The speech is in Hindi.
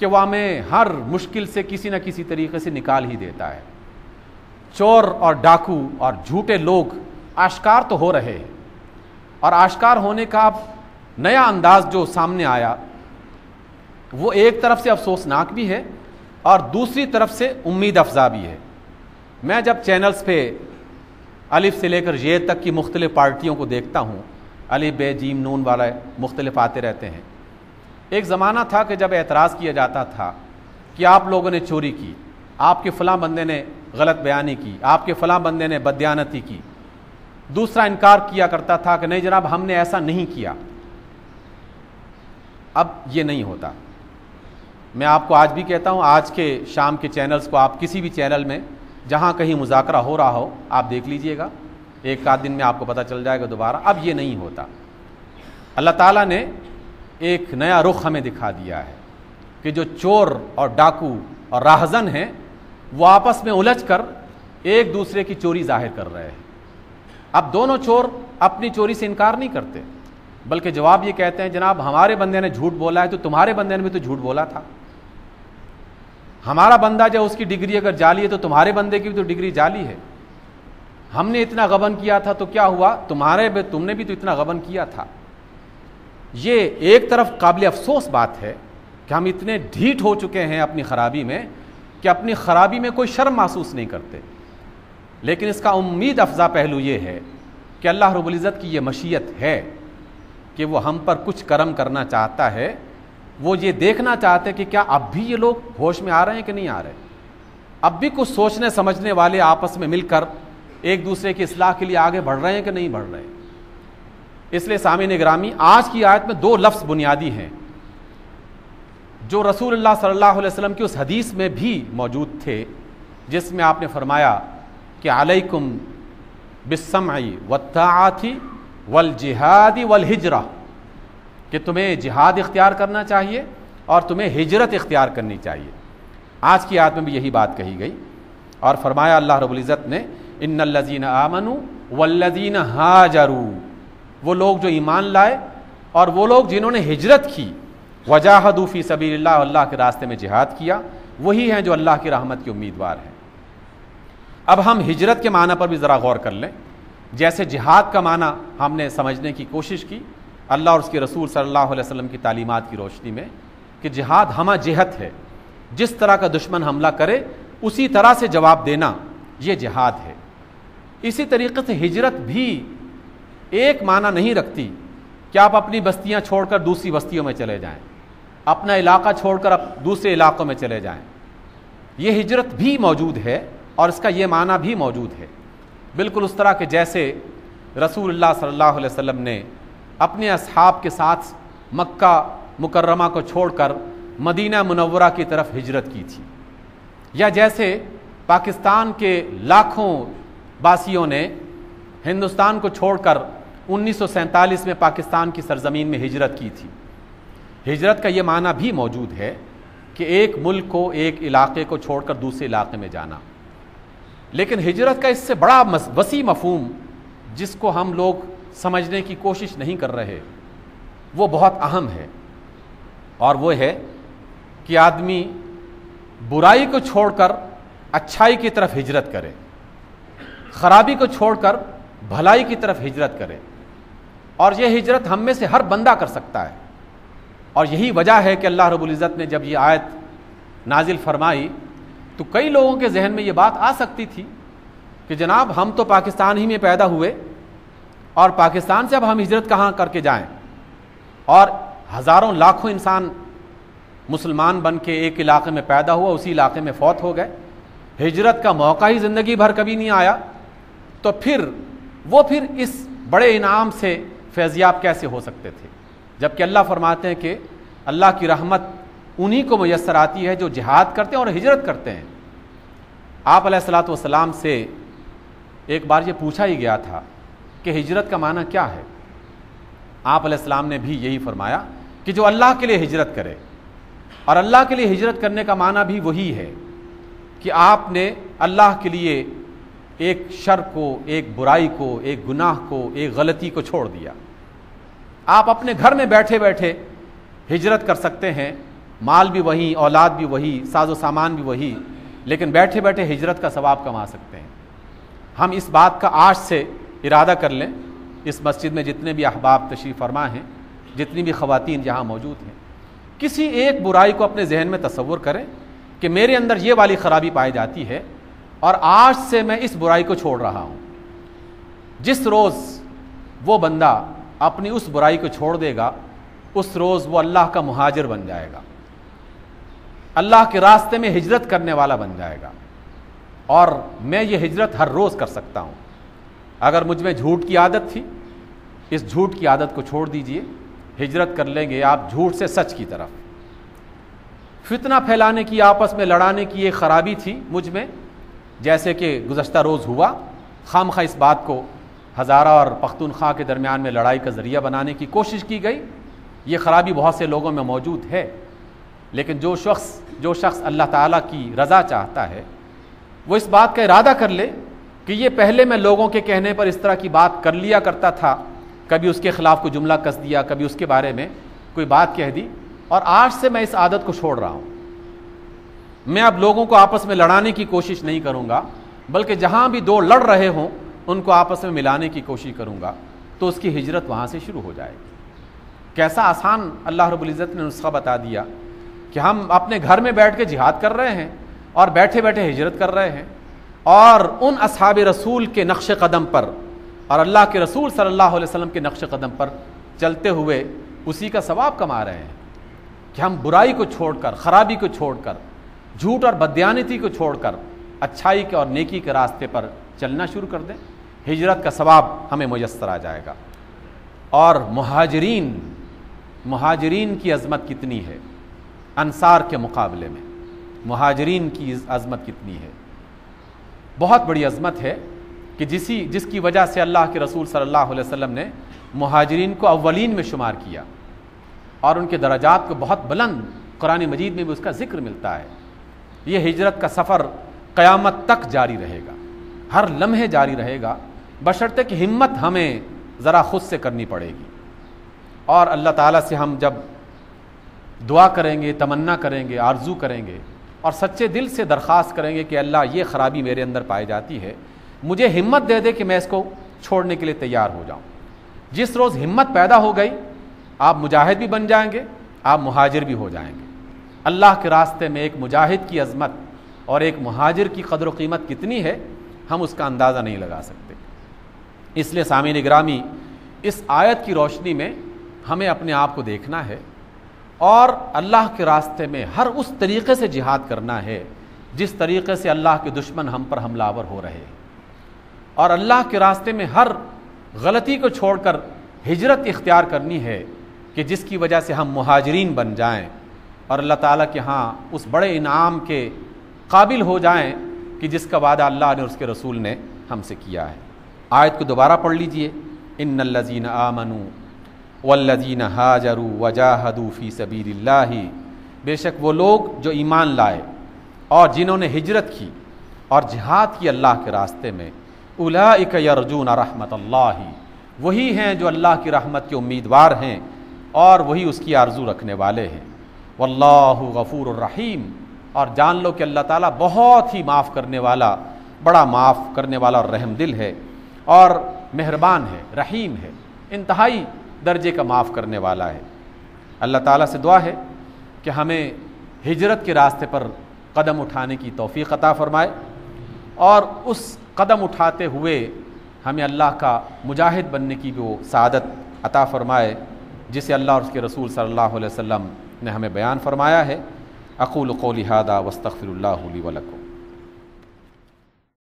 कि वह हमें हर मुश्किल से किसी न किसी तरीके से निकाल ही देता है। चोर और डाकू और झूठे लोग आश्कार तो हो रहे हैं, और आश्कार होने का अब नया अंदाज जो सामने आया वो एक तरफ से अफसोसनाक भी है और दूसरी तरफ से उम्मीद अफजा भी है। मैं जब चैनल्स पे अलिफ से लेकर ये तक की मुख्तलिफ पार्टियों को देखता हूँ, अलिफ बे जीम नून वाला मुख्तलिफ आते रहते हैं। एक ज़माना था कि जब एतराज़ किया जाता था कि आप लोगों ने चोरी की, आपके फ़लाँ बंदे ने गलत बयानी की, आपके फ़लाँ बंदे ने बदयानती की, दूसरा इनकार किया करता था कि नहीं जनाब हमने ऐसा नहीं किया। अब ये नहीं होता। मैं आपको आज भी कहता हूँ, आज के शाम के चैनल्स को आप किसी भी चैनल में जहाँ कहीं मुज़ाकरा हो रहा हो आप देख लीजिएगा, एक आध दिन में आपको पता चल जाएगा दोबारा। अब ये नहीं होता। अल्लाह ताला ने एक नया रुख हमें दिखा दिया है कि जो चोर और डाकू और राहज़न हैं वो आपस में उलझ कर एक दूसरे की चोरी जाहिर कर रहे हैं। अब दोनों चोर अपनी चोरी से इनकार नहीं करते, बल्कि जवाब ये कहते हैं जनाब हमारे बंदे ने झूठ बोला है तो तुम्हारे बंदे ने भी तो झूठ बोला था। हमारा बंदा जो उसकी डिग्री अगर जाली है तो तुम्हारे बंदे की भी तो डिग्री जाली है। हमने इतना गबन किया था तो क्या हुआ, तुमने भी तो इतना गबन किया था। ये एक तरफ काबिल अफसोस बात है कि हम इतने ढीठ हो चुके हैं अपनी खराबी में कि अपनी खराबी में कोई शर्म महसूस नहीं करते। लेकिन इसका उम्मीद अफजा पहलू ये है कि अल्लाह रब्बुल इज़्ज़त की ये मशीयत है कि वो हम पर कुछ करम करना चाहता है। वो ये देखना चाहते हैं कि क्या अब भी ये लोग होश में आ रहे हैं कि नहीं आ रहे, अब भी कुछ सोचने समझने वाले आपस में मिलकर एक दूसरे की इस्लाह के लिए आगे बढ़ रहे हैं कि नहीं बढ़ रहे हैं। इसलिए सामीन गिरामी, आज की आयत में दो लफ्ज़ बुनियादी हैं जो रसूलुल्लाह सल्लल्लाहु अलैहि वसल्लम की उस हदीस में भी मौजूद थे जिसमें आपने फरमाया कि अलैकुम बिस्समई वत्ताअती वल जिहादी वल हिजरा, कि तुम्हें जिहाद इख्तियार करना चाहिए और तुम्हें हिजरत इख्तियार करनी चाहिए। आज की आयत में भी यही बात कही गई और फरमाया अल्लाह रब्बुल इज़्ज़त ने इन्नल्लज़ीना आमनू वल्लज़ीना हाजरू, वो लोग जो ईमान लाए और वो लोग जिन्होंने हिजरत की, वजाहदू फ़ी सबीलिल्लाह, अल्लाह के रास्ते में जिहाद किया, वही हैं जो अल्लाह की रहमत के उम्मीदवार हैं। अब हम हिजरत के माना पर भी ज़रा गौर कर लें। जैसे जिहाद का माना हमने समझने की कोशिश की अल्लाह और उसके रसूल सल्लल्लाहु अलैहि वसल्लम की तालीमात की रोशनी में कि जिहाद हमा जिहत है, जिस तरह का दुश्मन हमला करे उसी तरह से जवाब देना, ये जिहाद है। इसी तरीके से हिजरत भी एक माना नहीं रखती कि आप अपनी बस्तियां छोड़कर दूसरी बस्तियों में चले जाएं, अपना इलाका छोड़कर आप दूसरे इलाकों में चले जाएं। ये हिजरत भी मौजूद है और इसका ये माना भी मौजूद है, बिल्कुल उस तरह के जैसे रसूलुल्लाह सल्लल्लाहु अलैहि वसल्लम ने अपने असहाब के साथ मक्का मुकर्रमा को छोड़कर मदीना मुनव्वरा की तरफ हिजरत की थी, या जैसे पाकिस्तान के लाखों बासियों ने हिंदुस्तान को छोड़कर 1947 में पाकिस्तान की सरजमीन में हिजरत की थी। हिजरत का ये माना भी मौजूद है कि एक मुल्क को, एक इलाके को छोड़कर दूसरे इलाके में जाना। लेकिन हिजरत का इससे बड़ा वसी मफहूम जिसको हम लोग समझने की कोशिश नहीं कर रहे, वो बहुत अहम है, और वो है कि आदमी बुराई को छोड़कर अच्छाई की तरफ हिजरत करे, खराबी को छोड़कर भलाई की तरफ हिजरत करे। और यह हिजरत हम में से हर बंदा कर सकता है। और यही वजह है कि अल्लाह रब्बुल इज़्ज़त ने जब ये आयत नाजिल फरमाई तो कई लोगों के जहन में ये बात आ सकती थी कि जनाब हम तो पाकिस्तान ही में पैदा हुए और पाकिस्तान से अब हम हिजरत कहाँ करके जाएं, और हज़ारों लाखों इंसान मुसलमान बन के एक इलाके में पैदा हुआ, उसी इलाके में फौत हो गए, हिजरत का मौका ही ज़िंदगी भर कभी नहीं आया, तो फिर इस बड़े इनाम से फैज़याब कैसे हो सकते थे। जबकि अल्लाह फरमाते हैं कि अल्लाह की रहमत उन्हीं को मुयस्सर आती है जो जिहाद करते हैं और हिजरत करते हैं। आप अलैहिस्सलातु वस्सलाम से एक बार ये पूछा ही गया था कि हिजरत का माना क्या है। आप अलैहिस्सलाम ने भी यही फरमाया कि जो अल्लाह के लिए हिजरत करे, और अल्लाह के लिए हिजरत करने का माना भी वही है कि आपने अल्लाह के लिए एक शर को, एक बुराई को, एक गुनाह को, एक गलती को छोड़ दिया। आप अपने घर में बैठे बैठे हिजरत कर सकते हैं माल भी वही, औलाद भी वही, साजो सामान भी वही, लेकिन बैठे बैठे हिजरत का सवाब कमा सकते हैं। हम इस बात का आज से इरादा कर लें, इस मस्जिद में जितने भी अहबाब तशरीफ़ फरमा हैं, जितनी भी ख़वातीन यहाँ मौजूद हैं, किसी एक बुराई को अपने जहन में तसव्वुर करें कि मेरे अंदर ये वाली ख़राबी पाई जाती है और आज से मैं इस बुराई को छोड़ रहा हूँ। जिस रोज़ वो बंदा अपनी उस बुराई को छोड़ देगा, उस रोज़ वो अल्लाह का मुहाजिर बन जाएगा, अल्लाह के रास्ते में हिजरत करने वाला बन जाएगा। और मैं ये हिजरत हर रोज़ कर सकता हूँ। अगर मुझ में झूठ की आदत थी, इस झूठ की आदत को छोड़ दीजिए, हिजरत कर लेंगे आप झूठ से सच की तरफ। फितना फैलाने की, आपस में लड़ाने की एक ख़राबी थी मुझ में, जैसे कि गुज़श्ता रोज़ हुआ, खामखा इस बात को हज़ारा और पख्तूनख्वा के दरमियान में लड़ाई का ज़रिया बनाने की कोशिश की गई। ये ख़राबी बहुत से लोगों में मौजूद है, लेकिन जो शख्स अल्लाह ताला की रज़ा चाहता है, वो इस बात का इरादा कर ले कि ये पहले मैं लोगों के कहने पर इस तरह की बात कर लिया करता था, कभी उसके ख़िलाफ़ कोई जुमला कस दिया, कभी उसके बारे में कोई बात कह दी, और आज से मैं इस आदत को छोड़ रहा हूँ। मैं अब लोगों को आपस में लड़ाने की कोशिश नहीं करूँगा, बल्कि जहाँ भी दो लड़ रहे हों उनको आपस में मिलाने की कोशिश करूँगा, तो उसकी हिजरत वहाँ से शुरू हो जाएगी। कैसा आसान अल्लाह रब्बुल इज़्ज़त ने नुस्खा बता दिया कि हम अपने घर में बैठ के जिहाद कर रहे हैं और बैठे बैठे हिजरत कर रहे हैं, और उन असहाब रसूल के नक्श कदम पर और अल्लाह के रसूल सल्लल्लाहु अलैहि वसल्लम के नक्श कदम पर चलते हुए उसी का सवाब कमा रहे हैं कि हम बुराई को छोड़कर, ख़राबी को छोड़कर, झूठ और बदयानती को छोड़कर अच्छाई के और नेकी के रास्ते पर चलना शुरू कर दें। हिजरत का सवाब हमें मुयस्सर आ जाएगा। और मुहाजिरीन की अज़मत कितनी है अंसार के मुकाबले में, मुहाजिरीन की अज़मत कितनी है, बहुत बड़ी अज़मत है कि जिसकी वजह से अल्लाह के रसूल सल्लल्लाहु अलैहि वसल्लम ने मुहाजिरीन को अव्वलीन में शुमार किया और उनके दराजात को बहुत बुलंद, कुरान मजीद में भी उसका जिक्र मिलता है। ये हिजरत का सफ़र क़यामत तक जारी रहेगा, हर लम्हे जारी रहेगा, बशर्ते कि हिम्मत हमें ज़रा ख़ुद से करनी पड़ेगी। और अल्लाह ताला से हम जब दुआ करेंगे, तमन्ना करेंगे, आरजू करेंगे और सच्चे दिल से दरख्वास्त करेंगे कि अल्लाह ये ख़राबी मेरे अंदर पाई जाती है, मुझे हिम्मत दे दे कि मैं इसको छोड़ने के लिए तैयार हो जाऊँ। जिस रोज़ हिम्मत पैदा हो गई, आप मुजाहिद भी बन जाएंगे, आप मुहाजिर भी हो जाएंगे। अल्लाह के रास्ते में एक मुजाहिद की अज़मत और एक मुहाजिर की क़द्र व क़ीमत कितनी है, हम उसका अंदाज़ा नहीं लगा सकते। इसलिए सामीन गिरामी, इस आयत की रोशनी में हमें अपने आप को देखना है और अल्लाह के रास्ते में हर उस तरीक़े से जिहाद करना है जिस तरीक़े से अल्लाह के दुश्मन हम पर हमलावर हो रहे हैं, और अल्लाह के रास्ते में हर गलती को छोड़कर हिजरत इख्तियार करनी है कि जिसकी वजह से हम मुहाजिरीन बन जाएं और अल्लाह ताला के यहाँ उस बड़े इनाम के काबिल हो जाएं कि जिसका वादा अल्लाह ने और उसके रसूल ने हमसे किया है। आयत को दोबारा पढ़ लीजिए, इन्नल्लज़ीना आमनू वल्लज़ीना हाजरू वजाहदू फ़ी सबीलिल्लाहि, बेशक वो लोग जो ईमान लाए और जिन्होंने हिजरत की और जिहाद की अल्लाह के रास्ते में, उलाइका यरजूना रहमतल्लाहि, वही हैं जो अल्लाह की रहमत के उम्मीदवार हैं और वही उसकी आरजू रखने वाले हैं। वल्लाहु गफूरुर रहीम, और जान लो कि अल्लाह ताला बहुत ही माफ़ करने वाला, बड़ा माफ़ करने वाला और रहम दिल है और मेहरबान है, रहीम है, इंतहाई दर्जे का माफ़ करने वाला है। अल्लाह ताला से दुआ है कि हमें हिजरत के रास्ते पर कदम उठाने की तौफ़ीक़ अता फ़रमाए और उस कदम उठाते हुए हमें अल्लाह का मुजाहिद बनने की वो सआदत अता फ़रमाए जिसे अल्लाह और उसके रसूल सल्लल्लाहु अलैहि वसल्लम ने हमें बयान फ़रमाया है। अक़ूलु क़ौली हादा वस्तग़फ़िरुल्लाह ली व लकुम।